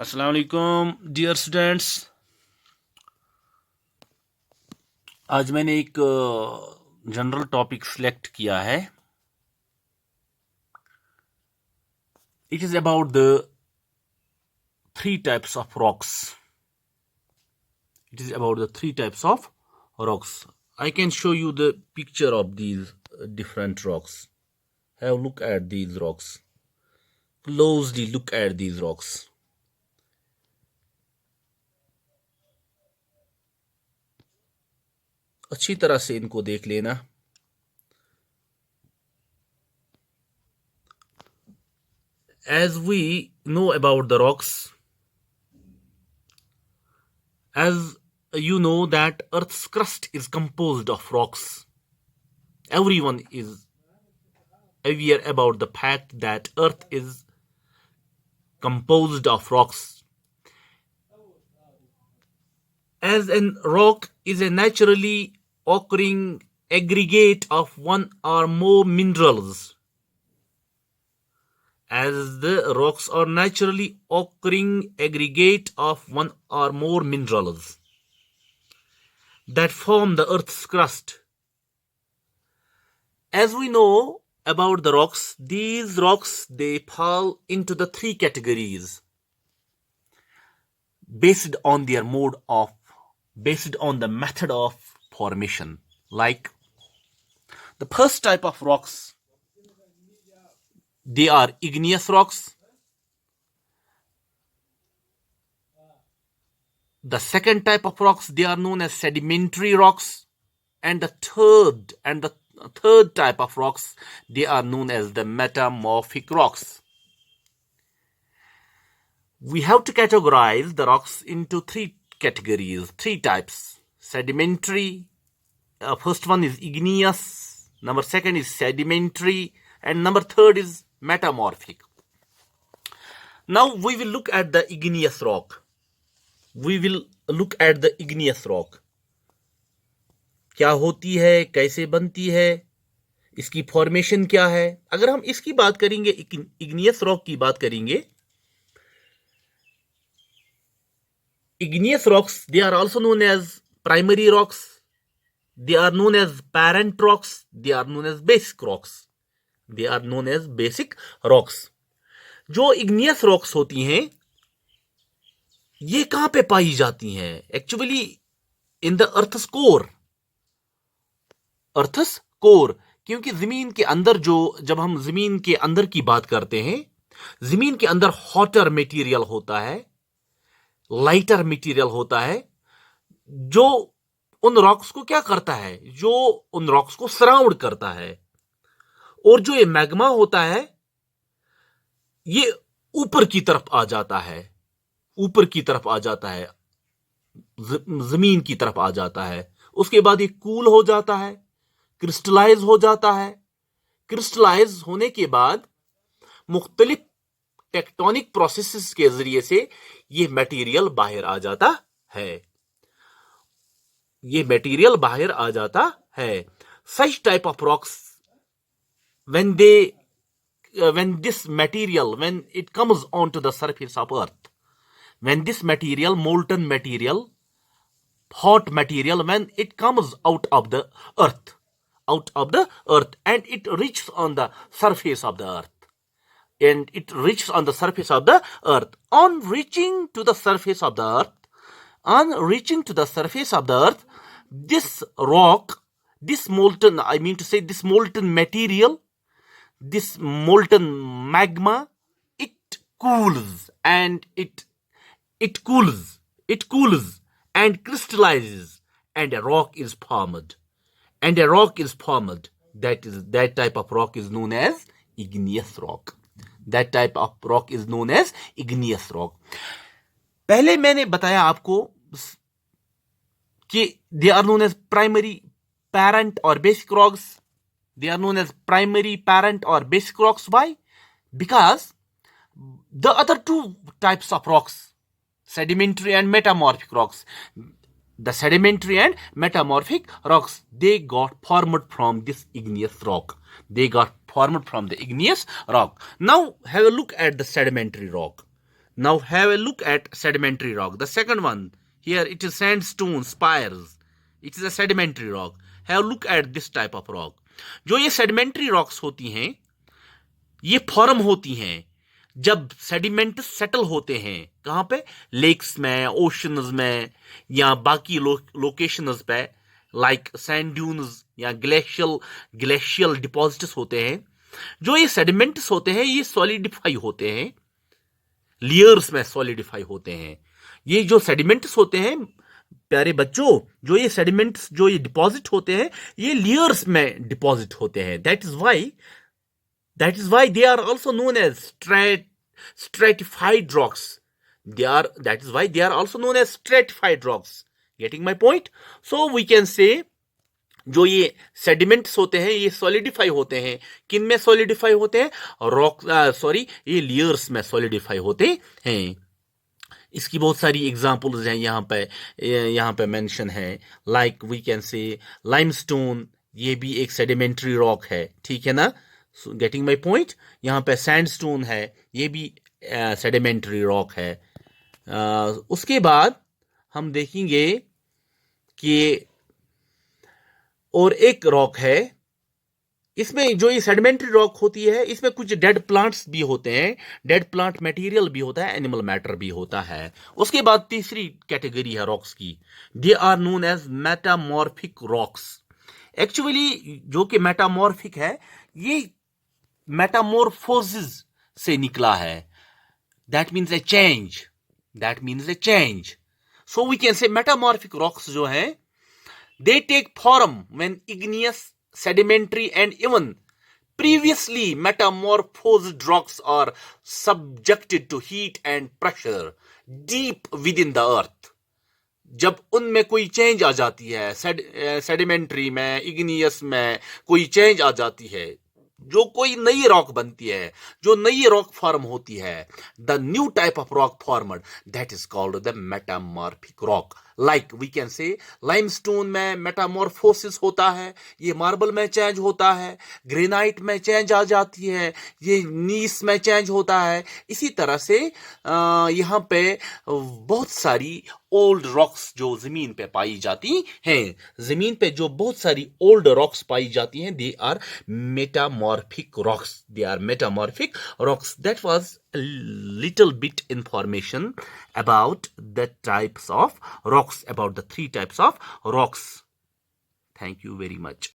अस्सलाम वालेकुम dear students. आज मैंने एक जनरल टॉपिक सिलेक्ट किया है। It is about the three types of rocks. It is about the three types of rocks. I can show you the picture of these different rocks. Have a look at these rocks. Closely look at these rocks. अच्छी तरह से इनको देख लेना। As we know about the rocks, as you know that Earth's crust is composed of rocks. Everyone is aware about the fact that Earth is composed of rocks. As a rock is a naturally occurring aggregate of one or more minerals. As the rocks are naturally occurring aggregate of one or more minerals that form the Earth's crust. As we know about the rocks, these rocks, they fall into the three categories based on their based on the method of formation. Like the first type of rocks, they are igneous rocks. The second type of rocks, they are known as sedimentary rocks. And the third type of rocks, they are known as the metamorphic rocks. We have to categorize the rocks into three categories, three types. Sedimentary, first one is igneous, number second is sedimentary, and number third is metamorphic. Now we will look at the igneous rock. क्या होती है, कैसे बनती है, इसकी formation क्या है। अगर हम इसकी बात करेंगे, इग्नियस रॉक की बात करेंगे, igneous rocks, they are also known as primary rocks, they are known as parent rocks, they are known as basic rocks. जो igneous rocks होती हैं, ये कहां पे पाई जाती हैं? Actually in the earth's core, क्योंकि जमीन के अंदर, जब हम जमीन के अंदर की बात करते हैं, जमीन के अंदर हॉटर मटेरियल होता है, लाइटर मटेरियल होता है, जो उन रॉक्स को क्या करता है, जो उन रॉक्स को सराउंड करता है। और जो ये मैग्मा होता है, ये ऊपर की तरफ आ जाता है, जमीन की तरफ आ जाता है। उसके बाद ये कूल हो जाता है, क्रिस्टलाइज हो जाता है। क्रिस्टलाइज होने के बाद मुख्तलिफ टेक्टोनिक प्रोसेसेस के जरिए से ये मटेरियल बाहर आ जाता है। Such type of rocks, when it comes onto the surface of Earth, when this material, molten material, hot material, when it comes out of the earth, and it reaches on the surface of the earth, on reaching to the surface of the earth, this rock, this molten material, this molten magma, it cools and it cools and crystallizes, and a rock is formed. That type of rock is known as igneous rock. पहले मैंने बताया आपको कि they are known as primary, parent or basic rocks. Why? Because the other two types of rocks, sedimentary and metamorphic rocks, the sedimentary and metamorphic rocks, they got formed from this igneous rock. Now have a look at the sedimentary rock. Now have a look at sedimentary rock. The second one, here it is sandstone spires. It is a sedimentary rock. Have a look at this type of rock. जो ये sedimentary rocks होती हैं, ये form होती हैं जब sediment settle होते हैं. कहां पे? लेक्स में, ओशंस में, या बाकी लोकेशंस पे, लाइक सैंड ड्यून्स या ग्लेशियल डिपॉजिट्स होते हैं. जो ये सेडिमेंट्स होते हैं ये सॉलिडिफाई होते हैं, लेयर्स में सॉलिडिफाई होते हैं. ये जो सेडिमेंट्स होते हैं प्यारे बच्चों, जो ये सेडिमेंट्स, जो ये डिपॉजिट होते हैं, ये लेयर्स में डिपॉजिट होते हैं. That is why they are also known as stratified rocks. That is why they are also known as stratified rocks. Getting my point? So we can say जो ये सेडिमेंट्स होते हैं ये सॉलिडिफाई होते हैं. किन में सॉलिडिफाई होते हैं? ये लेयर्स में सॉलिडिफाई होते हैं. इसकी बहुत सारी एग्जांपल्स हैं यहाँ पे मेंशन है. Like we can say limestone, ये भी एक सेडिमेंट्री रॉक है. ठीक है ना? Getting my point. यहाँ पे सैंडस्टोन है, ये भी सेडिमेंट्री रॉक है. उसके बाद हम देखेंगे कि और एक रॉक है, इसमें जो ये सेडिमेंट्री रॉक होती है इसमें कुछ डेड प्लांट्स भी होते हैं, डेड प्लांट मटेरियल भी होता है, एनिमल मैटर भी होता है. उसके बाद तीसरी कैटेगरी है रॉक्स की. They are known as metamorphic rocks. Actually जो कि मेटामॉर्फिक है, ये मेटामॉर्फोसिस से निकला है. That means a change. So we can say metamorphic rocks जो है, they take form when igneous, sedimentary and even previously metamorphosed rocks are subjected to heat and pressure deep within the earth. जब उनमें कोई change आ जाती है, sedimentary में, igneous में कोई चेंज आ जाती है, जो कोई नई रॉक बनती है, जो नई रॉक फॉर्म होती है, the new type of rock formed, that is called the metamorphic rock. Like we can say limestone में मेटामॉर्फोसिस होता है, ये मार्बल में चेंज होता है, ग्रेनाइट में चेंज आ जाती है, ये नीस में चेंज होता है. इसी तरह से यहाँ पे बहुत सारी ओल्ड रॉक्स जो जमीन पे पाई जाती हैं, जमीन पे जो बहुत सारी ओल्ड रॉक्स पाई जाती हैं, they are metamorphic rocks. That was a little bit information about the types of rocks, about the 3 types of rocks. Thank you very much.